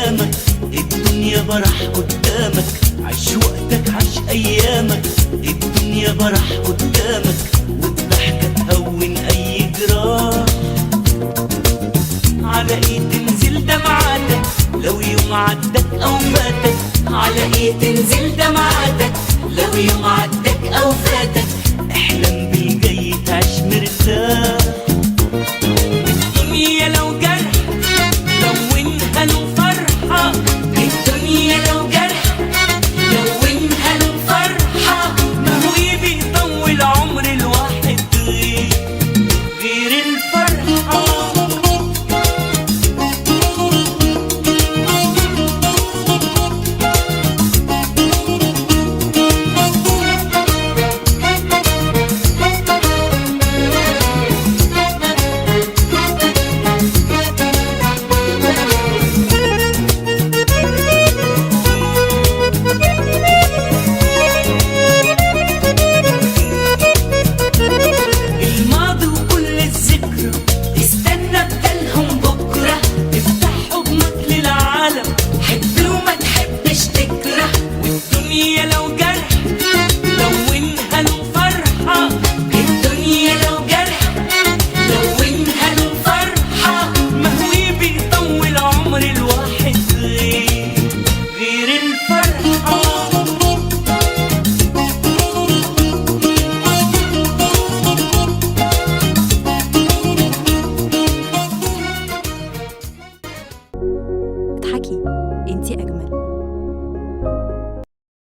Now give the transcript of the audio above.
ايامك، الدنيا برح قدامك، عيش وقتك عيش ايامك، الدنيا برح قدامك، والضحكة تهون اي جراح. على ايه تنزل دمعاتك لو يوم عدك او ماتك، على ايه تنزل دمعاتك لو يوم عدك